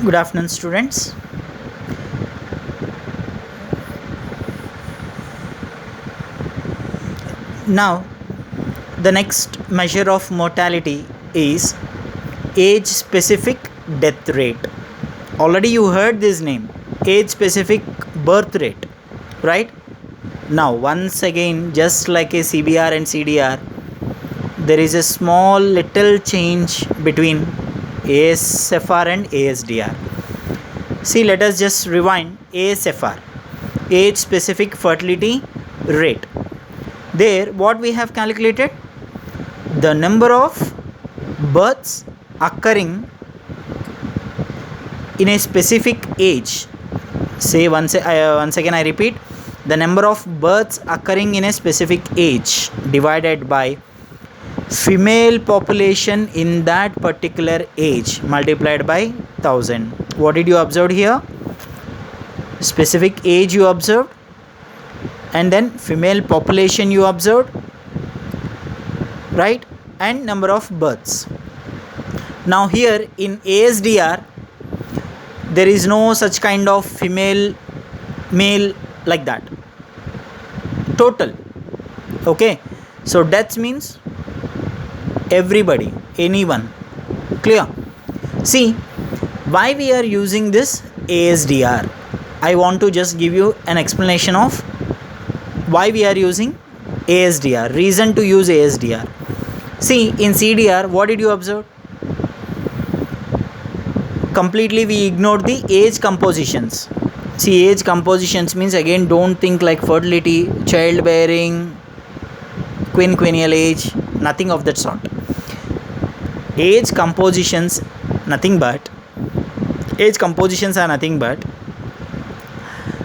Good afternoon, students. Now, the next measure of mortality is age specific death rate. Already you heard this name, age specific birth rate, right? Now, once again, just like a CBR and CDR, there is a small little change between ASFR and ASDR. See, let us just rewind. ASFR, age specific fertility rate. There, what we have calculated? The number of births occurring in a specific age. Say once again I repeat, the number of births occurring in a specific age divided by female population in that particular age multiplied by 1000. What did you observe here? Specific age you observed, and then female population you observed, right, and number of births. Now here in ASDR there is no such kind of female male like that, total. Okay, so deaths means everybody, anyone. Clear? See, why we are using this ASDR, I want to just give you an explanation of why we are using ASDR, reason to use ASDR. See, in CDR, what did you observe? Completely we ignored the age compositions. See, age compositions means, again, don't think like fertility, childbearing, quinquennial age, nothing of that sort. Age compositions are nothing but,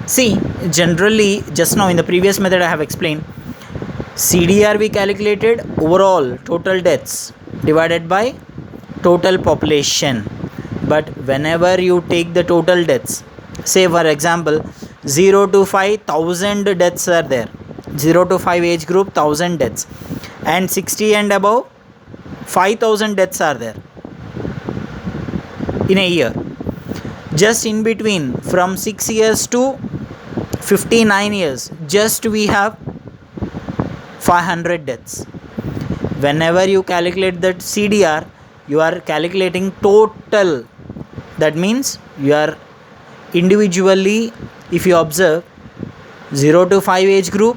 see, generally, just now in the previous method I have explained, CDR we calculated overall total deaths divided by total population. But whenever you take the total deaths, say for example 0 to 5, 1000 deaths are there. 0 to 5 age group, 1000 deaths, and 60 and above, 5000 deaths are there in a year. Just in between, from 6 years to 59 years, just we have 500 deaths. Whenever you calculate that CDR, you are calculating total. That means you are individually, if you observe, 0 to 5 age group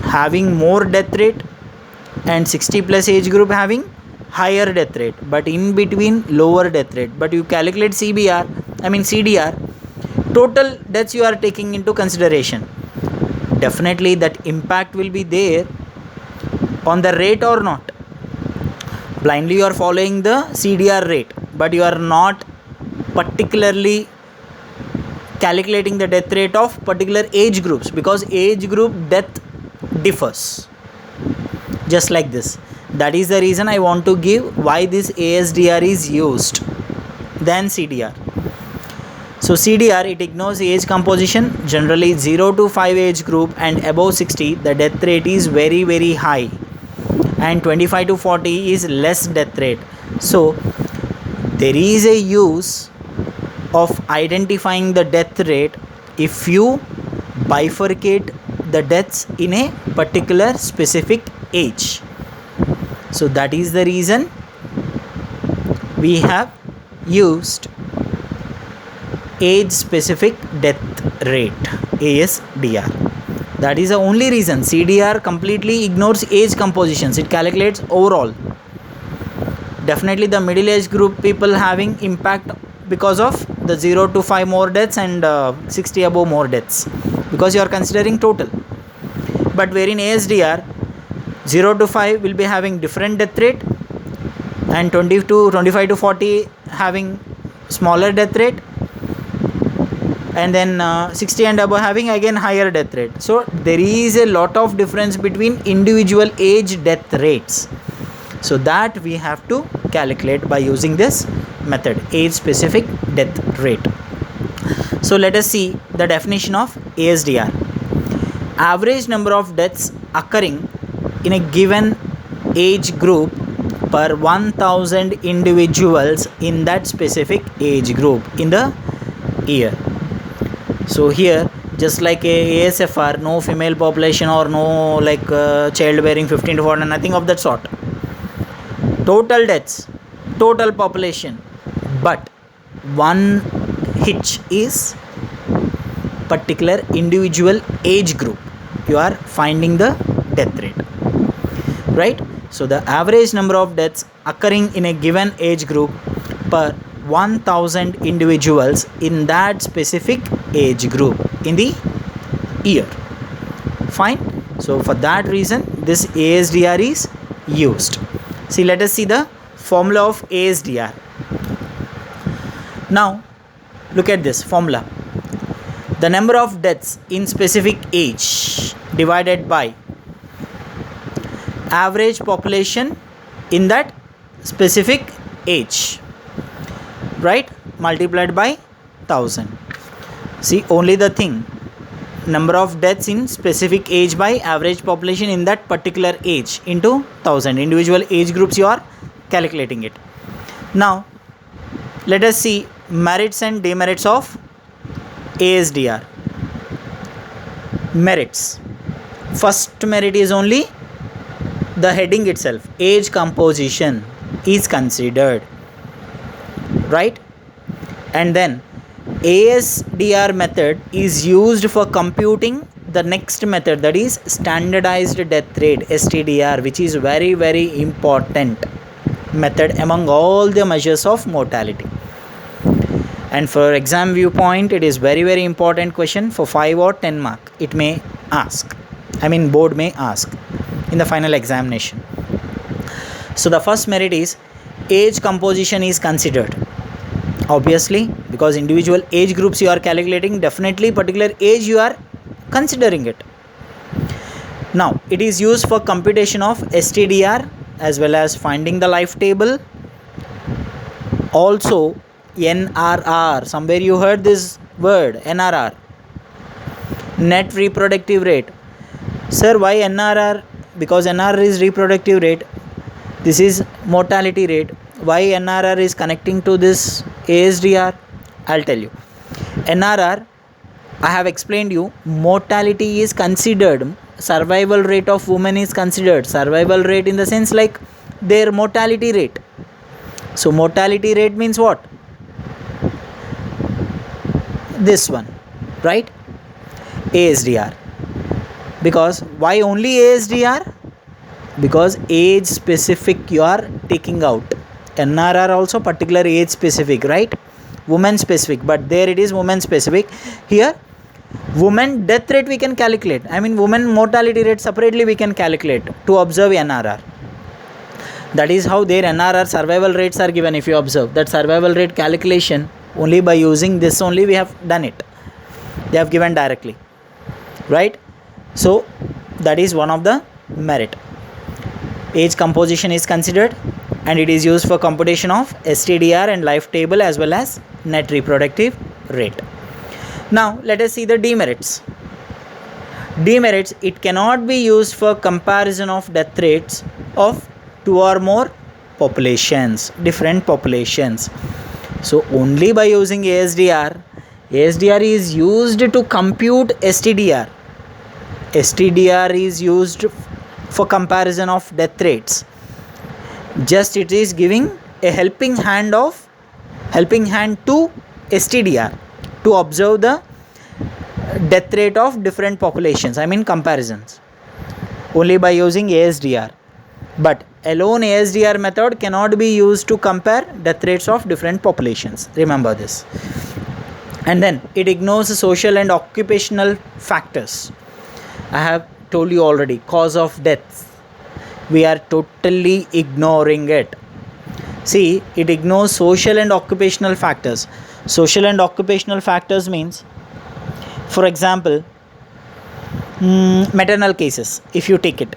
having more death rate and 60 plus age group having higher death rate, but in between lower death rate. But you calculate CDR, total deaths you are taking into consideration. Definitely that impact will be there on the rate or not. Blindly you are following the CDR rate, but you are not particularly calculating the death rate of particular age groups, because age group death differs. Just like this. That is the reason I want to give why this ASDR is used than CDR. So CDR, it ignores age composition. Generally 0 to 5 age group and above 60, the death rate is very very high, and 25 to 40 is less death rate. So there is a use of identifying the death rate if you bifurcate the deaths in a particular specific age. So that is the reason we have used age specific death rate, ASDR. That is the only reason. CDR completely ignores age compositions, it calculates overall. Definitely the middle age group people having impact because of the 0 to 5 more deaths and 60 above more deaths, because you are considering total. But wherein ASDR, 0 to 5 will be having different death rate, and 25 to 40 having smaller death rate, and then 60 and above having again higher death rate. So there is a lot of difference between individual age death rates. So that we have to calculate by using this method, age specific death rate. So let us see the definition of ASDR. Average number of deaths occurring in a given age group per 1000 individuals in that specific age group in the year. So here, just like a ASFR, no female population or no like childbearing 15 to 40, nothing of that sort. Total deaths, total population, but one hitch is particular individual age group. You are finding the death rate, right? So the average number of deaths occurring in a given age group per 1000 individuals in that specific age group in the year. Fine. So for that reason this ASDR is used. See, let us see the formula of ASDR. Now look at this formula. The number of deaths in specific age divided by average population in that specific age, right, multiplied by 1000. See, only the thing, number of deaths in specific age by average population in that particular age into 1000 individual age groups, you are calculating it. Now let us see merits and demerits of ASDR. Merits. First merit is only the heading itself, age composition is considered, right? And then ASDR method is used for computing the next method, that is standardized death rate, STDR, which is very very important method among all the measures of mortality. And for exam viewpoint, it is very very important question for 5 or 10 mark. It may ask, board may ask in the final examination. So the first merit is age composition is considered. Obviously, because individual age groups you are calculating, definitely particular age you are considering it. Now it is used for computation of STDR as well as finding the life table. Also NRR, somewhere you heard this word, NRR, net reproductive rate. Sir, why NRR? Because NRR is reproductive rate, this is mortality rate. Why NRR is connecting to this ASDR? I'll tell you. NRR, I have explained you, mortality is considered, survival rate of women is considered, survival rate in the sense like their mortality rate. So mortality rate means what? This one, right? ASDR. Because why only ASDR? Because age specific you are taking out. NRR also particular age specific, right? Woman specific, but there it is woman specific. Here woman death rate we can calculate, woman mortality rate separately we can calculate to observe NRR. That is how their NRR survival rates are given. If you observe that survival rate calculation, only by using this only we have done it. They have given directly, right? So that is one of the merit. Age composition is considered and it is used for computation of STDR and life table as well as net reproductive rate. Now let us see the demerits. Demerits, it cannot be used for comparison of death rates of two or more populations, different populations. So only by using ASDR, ASDR is used to compute STDR. STDR is used for comparison of death rates. Just it is giving a helping hand to STDR to observe the death rate of different populations, comparisons, only by using ASDR. But alone ASDR method cannot be used to compare death rates of different populations. Remember this. And then it ignores social and occupational factors. I have told you already, cause of death, we are totally ignoring it. See, it ignores social and occupational factors. Social and occupational factors means, for example, maternal cases. If you take it,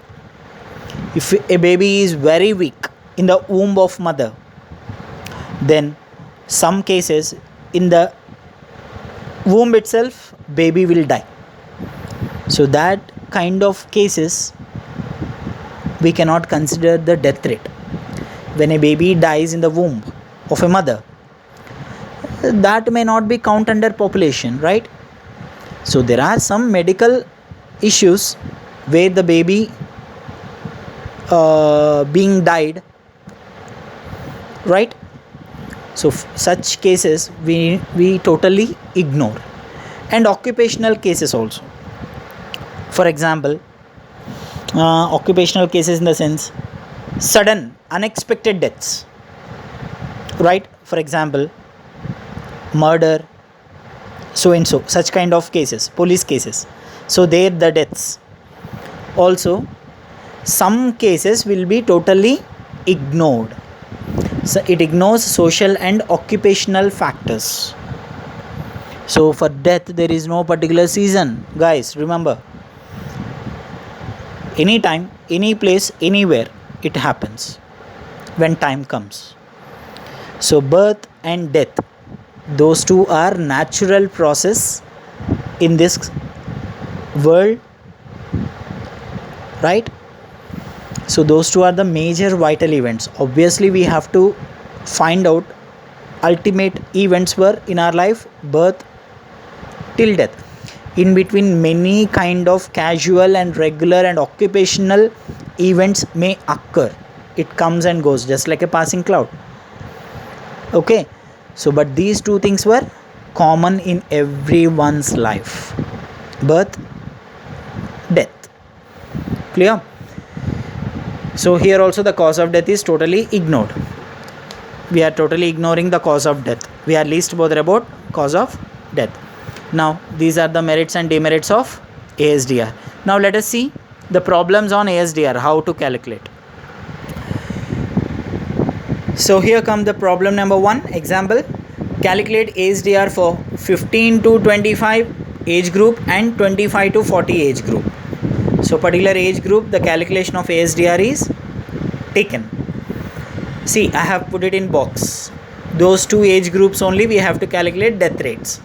if a baby is very weak in the womb of mother, then some cases in the womb itself baby will die. So that kind of cases we cannot consider the death rate. when a baby dies in the womb of a mother, that may not be count under population, right? So there are some medical issues where the baby being died, right? So such cases we totally ignore. And occupational cases also. For example, occupational cases in the sense sudden unexpected deaths, right? For example, murder, so and so, such kind of cases, police cases. So there the deaths. Also, some cases will be totally ignored. So it ignores social and occupational factors. So for death there is no particular season, guys, remember. Anytime, any place, anywhere it happens when time comes. So birth and death, those two are natural process in this world, right? So those two are the major vital events. Obviously we have to find out ultimate events were in our life, birth till death. In between, many kind of casual and regular and occupational events may occur. It comes and goes just like a passing cloud. Okay, so but these two things were common in everyone's life: birth, death. Clear? So here also the cause of death is totally ignored. We are totally ignoring the cause of death. We are least bothered about cause of death. Now these are the merits and demerits of ASDR. Now let us see the problems on ASDR, how to calculate. So here come the problem number 1. Example, calculate ASDR for 15 to 25 age group and 25 to 40 age group. So particular age group, the calculation of ASDR is taken. See, I have put it in box. Those two age groups only we have to calculate death rates.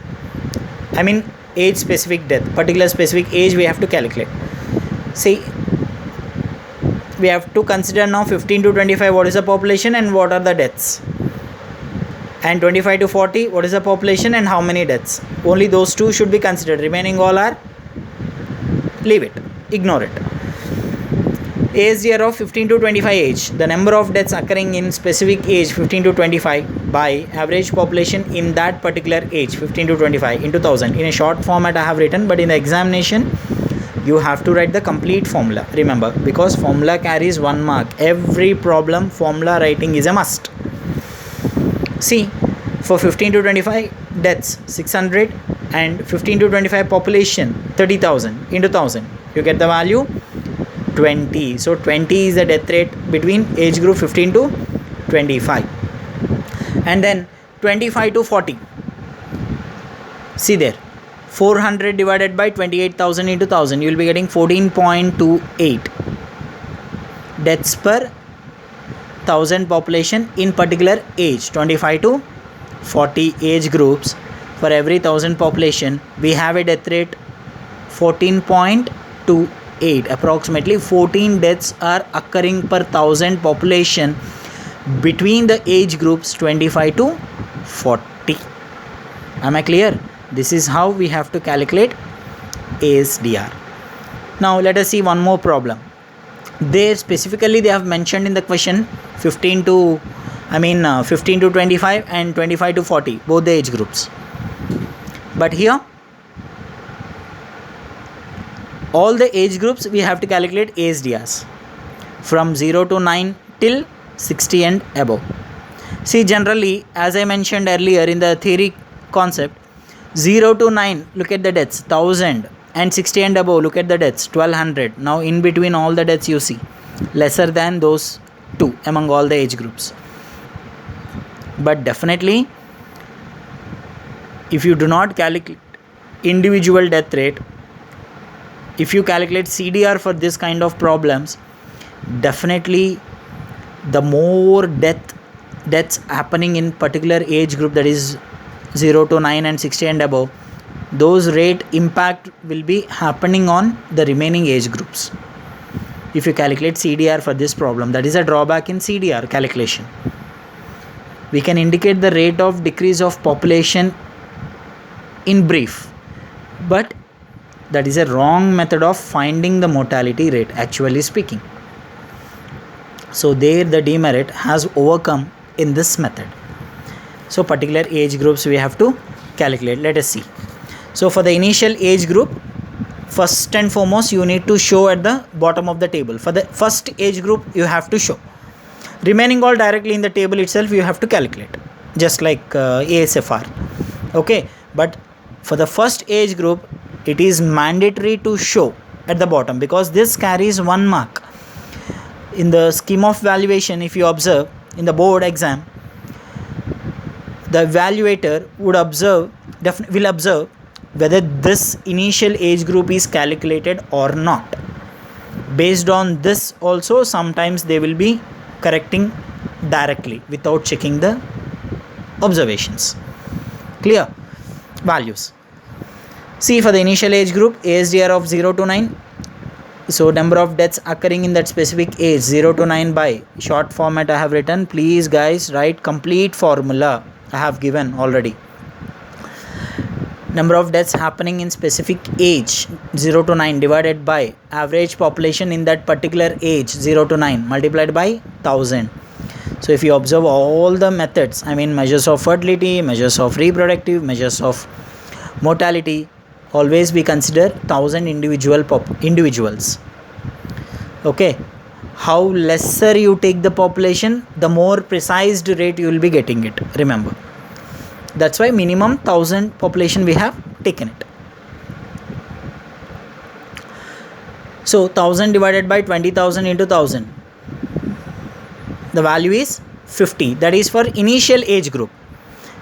I mean age specific death, particular specific age we have to calculate. See, we have to consider now 15 to 25 what is the population and what are the deaths, and 25 to 40 what is the population and how many deaths. Only those two should be considered, remaining all are leave it, ignore it. ASDR of 15 to 25 age, the number of deaths occurring in specific age 15 to 25 by average population in that particular age 15 to 25 into 1000. In a short format I have written, but in the examination you have to write the complete formula, remember, because formula carries 1 mark. Every problem formula writing is a must. See, for 15 to 25 deaths 600 and 15 to 25 population 30,000 into 1000, you get the value 20. So 20 is the death rate between age group 15 to 25. And then 25 to 40, see there, 400 divided by 28,000 into 1000, you will be getting 14.28 deaths per 1000 population in particular age 25 to 40 age groups. For every 1000 population we have a death rate 14.28. Approximately 14 deaths are occurring per 1000 population between the age groups 25 to 40. Am I clear? This is how we have to calculate ASDR. Now let us see one more problem. There specifically they have mentioned in the question 15 to 25 and 25 to 40, both the age groups. But here all the age groups we have to calculate ASDRs from 0 to 9 till 60 and above. See, generally as I mentioned earlier in the theory concept, 0 to 9 look at the deaths 1000, and 60 and above look at the deaths 1200. Now in between all the deaths you see lesser than those two among all the age groups. But definitely if you do not calculate individual death rate, if you calculate CDR for this kind of problems, definitely the more deaths happening in particular age group, that is 0 to 9 and 60 and above, those rate impact will be happening on the remaining age groups. if you calculate CDR for this problem. That is a drawback in CDR calculation. We can indicate the rate of decrease of population in brief, but that is a wrong method of finding the mortality rate, actually speaking. So there the demerit has overcome in this method. So particular age groups we have to calculate. Let us see. So for the initial age group, first and foremost you need to show at the bottom of the table. For the first age group you have to show. Remaining all directly in the table itself you have to calculate, just like ASFR. Okay, but for the first age group it is mandatory to show at the bottom, because this carries 1 mark. In the scheme of valuation, if you observe in the board exam, the evaluator will observe whether this initial age group is calculated or not. Based on this also, sometimes they will be correcting directly without checking the observations. Clear? Values. See, for the initial age group, ASDR of 0 to 9. So number of deaths occurring in that specific age, 0 to 9 by short format I have written. Please guys write complete formula I have given already. Number of deaths happening in specific age 0 to 9 divided by average population in that particular age 0 to 9 multiplied by 1000. So if you observe all the methods, I mean measures of fertility, measures of reproductive, measures of mortality, always we consider 1000 individuals. Okay, how lesser you take the population, the more precise rate you will be getting it, remember. That's why minimum 1000 population we have taken it. So 1000 divided by 20,000 into 1000, the value is 50. That is for initial age group.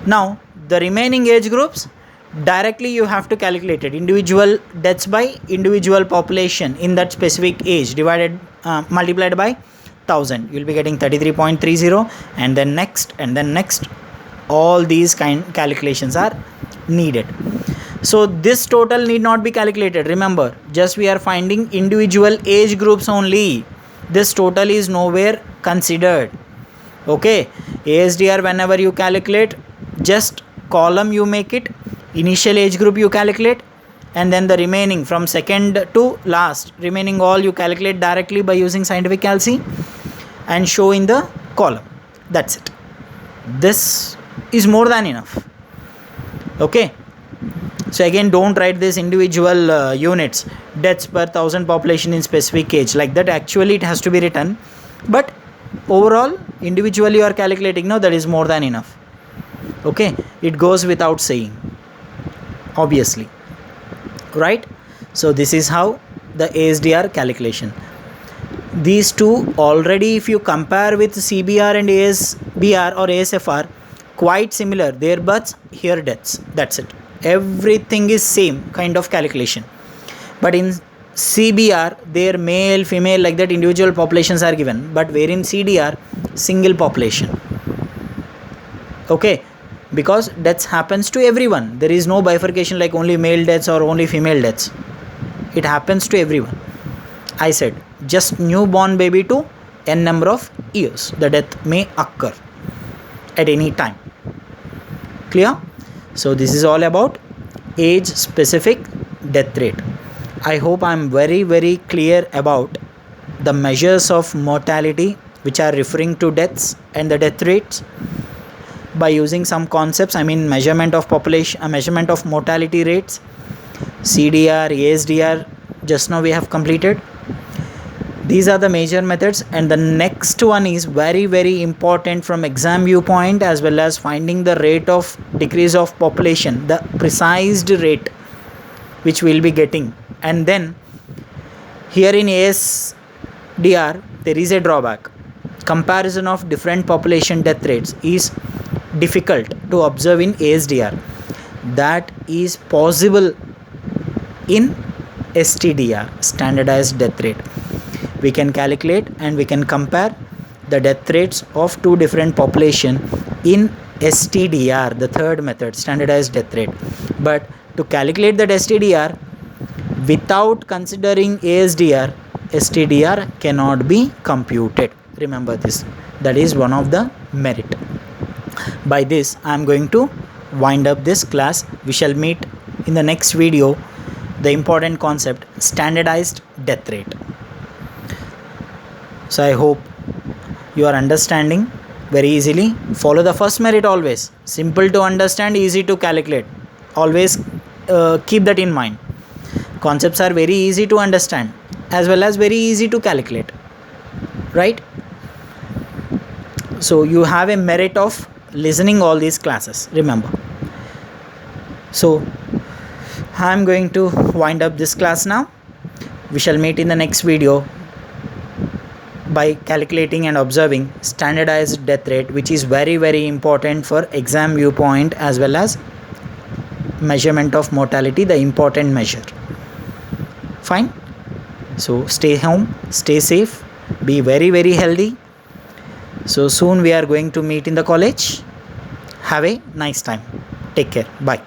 Now the remaining age groups, directly you have to calculate it. Individual deaths by individual population in that specific age divided multiplied by 1000, you will be getting 33.30, and then next and then next. All these kind calculations are needed. So this total need not be calculated, remember, just we are finding individual age groups only. This total is nowhere considered. Okay, ASDR whenever you calculate, just column you make it, initial age group you calculate, and then the remaining from second to last, remaining all you calculate directly by using scientific calci and show in the column. That's it. This is more than enough. Okay, so again don't write this individual units, deaths per 1000 population in specific age, like that. Actually it has to be written, but overall individually you are calculating, now that is more than enough. Okay, it goes without saying, obviously, right? So this is how the ASDR calculation. These two already, if you compare with CBR and ASBR or ASFR, quite similar. There births, here deaths, that's it. Everything is same kind of calculation. But in CBR, their male, female, like that individual populations are given, but where in CDR, single population. Okay, because deaths happens to everyone. There is no bifurcation like only male deaths or only female deaths. It happens to everyone. I said just newborn baby to n number of years, the death may occur at any time. Clear? So this is all about age specific death rate. I hope I am very clear about the measures of mortality which are referring to deaths and the death rates by using some concepts. I mean measurement of population, measurement of mortality rates, CDR, ASDR, just now we have completed. These are the major methods, and the next one is very important from exam viewpoint, as well as finding the rate of decrease of population, the precise rate which we will be getting. And then here in ASDR there is a drawback. Comparison of different population death rates is difficult to observe in ASDR. That is possible in STDR, standardized death rate. We can calculate and we can compare the death rates of two different population in STDR, the third method, standardized death rate. But to calculate that STDR without considering ASDR, STDR cannot be computed. Remember this. That is one of the merit. By this I am going to wind up this class. We shall meet in the next video. The important concept, standardized death rate. So I hope you are understanding very easily. Follow the first merit always. Simple to understand, easy to calculate. Always keep that in mind. Concepts are very easy to understand as well as very easy to calculate, right? So you have a merit of listening all these classes, remember. So I am going to wind up this class now. We shall meet in the next video by calculating and observing standardized death rate, which is very, very important for exam viewpoint as well as measurement of mortality, the important measure. Fine. So stay home, stay safe, be very, very healthy. So soon we are going to meet in the college. Have a nice time. Take care. Bye.